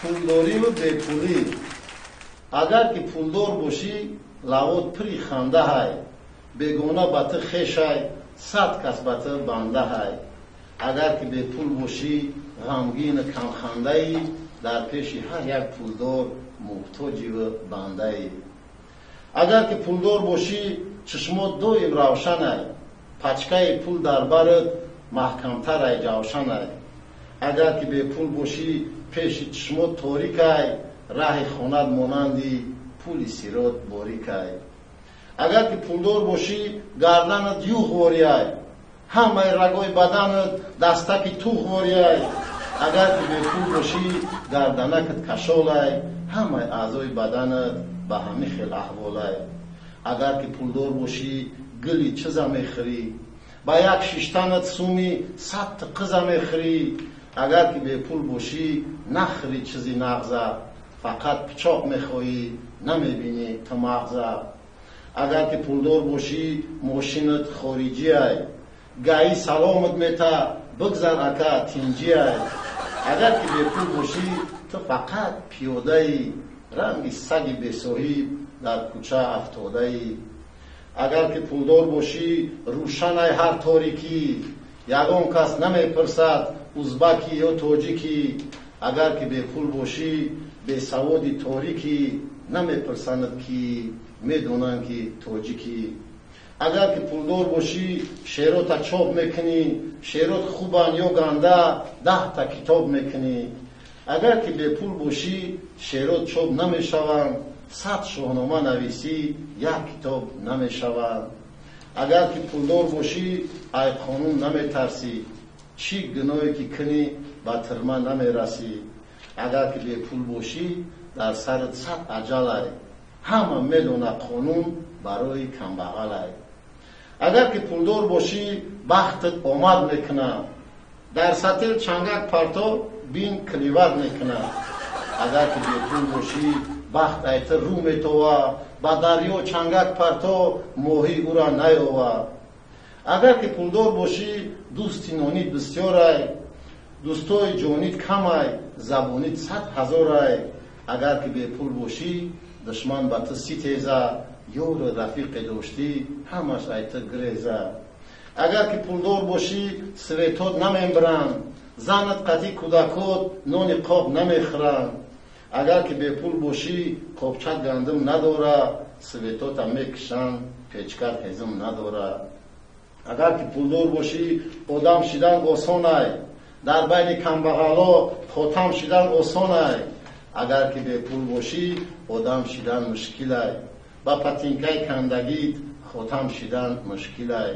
پولداری و بپولی. اگر که پولدار باشی لابد پری خنده های، بگونه بات خش های، صد کس بات بنده های. اگر که به پول باشی غمگین کم خنده ای، در پیش هر یک پولدار محتاجی و بنده ای. اگر که پولدار باشی چشمات دویم روشن ای، پچکه پول در برت محکمتر ای جوشن ای. اگر که به پول باشی پیش چشمات تاریک ای، راه خانت مانندی پولی سیرات باریک ای. اگر که پولدار باشی گردنت یوغ واری ای، همه رگای بدنت دستکی توغ واری ای. اگر که به پول باشی گردنکت کشال ای، همه اعضای بدنت به همه خیل احوال ای. اگر که پولدار باشی گلی چیزا میخری، با یک شیشتنت سومی 100 قزا میخری. اگر که به پول باشی نخری چیزی نغزه، فقط پچاق میخوایی نمیبینی تو مغزه. اگر که پولدار باشی ماشینت خارجی ای، گاهی سلامت میته بگذر اکا تینجی ای. اگر که به پول باشی تو فقط پیاده ای، رنگ سگی بساهی در کوچه افتاده ای. اگر که پولدار باشی روشن ای هر تاریکی، یگان کس نمیپرسد ازبکی یا تاجیکی. اگر که به پول باشی به سوادی تاریکی، نمیپرسند کی میدونن که تاجیکی. اگر که پولدار باشی شعرات چاپ میکنی، شعرات خوبن یا گنده 10 تا کتاب میکنی. اگر که به پول باشی شعرات چاپ نمیشوند، 100 شاهنامه نویسی 1 کتاب نمیشوند. اگر که پولدار باشی ای قانون نمیترسی، چی گناهی که کنی با ترمه نمیرسی. اگر که به پول باشی در سرت 100 اجل ای، همه میدونه قانون برای کمبغل ای. اگر که پولدار باشی بختت آمد میکنه، در سطل چنگک پرتو بین کلیوت میکنه. اگر که به پول باشی بخت ایت رو میتوه، با دریا چنگک پرتو ماهی او را نیوه. اگر که پولدار باشی دوستی نانیت بسیار ای، دوستای جانیت کم ای، زبانیت 100,000 ای. اگر که به پول باشی دشمن با تو 30 تیزه، یور رفیق داشتی همش ایت گریزه. اگر که پولدار باشی سویتات نمیبرند، زنت قطعی کودکات نان قاب نمیخورند. اگر که به پول باشی قابچه گندم نداره، سویتات هم میکشند پیچکر هزم نداره. اگر که پولدار باشی آدم شدن آسان ای، در بین کمبغلا خاتم شدن آسان ای. اگر که به پول باشی آدم شدن مشکل ای، با پتینکای کندگیت خاتم شدن مشکل ای.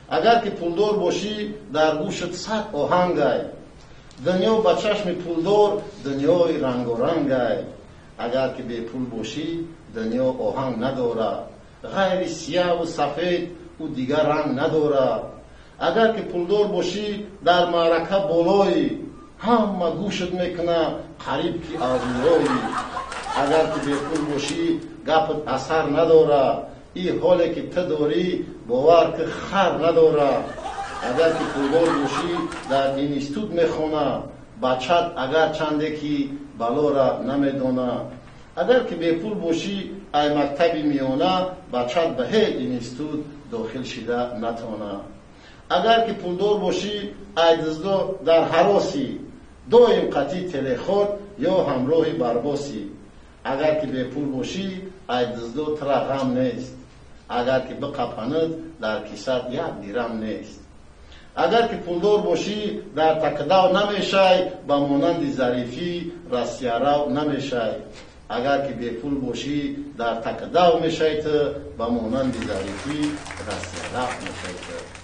اگر که پولدار باشی در گوشت 100 آهنگ ای، دنیا با چشم پولدار دنیای رنگ و رنگ ای. اگر که به پول باشی دنیا آهنگ نداره، غیر سیاه و سفید او دیگر رنگ نداره. اگر که پولدار باشی در معرکه بالایی، همه گوشت میکنه قریب که آزمایی. اگر که به پول باشی گپت اثر نداره، این حالی که تو داری باور که خر نداره. اگر که پولدار باشی در اینستیتوت میخونه، بچت اگر چنده که بلا را نمیدونه. اگر که به پول باشی ای مکتبی میونه، بچت به هیچ اینستیتوت داخل شده نتونه. اگر که پولدار باشی ای دزدا در حراسی، دایم قطعی تلخور یا همراه برباسی. اگر که به پول باشی ای دزدا ترا غم نیست، اگر که بقپند در کیسه 1 درم نیست. اگر که پولدار باشی در تکداو نمیشی، با مانند ظریفی رسیارو نمیشی. اگر که به پول باشی در تکداو میشی، با مانند ظریفی رسیارو میشی.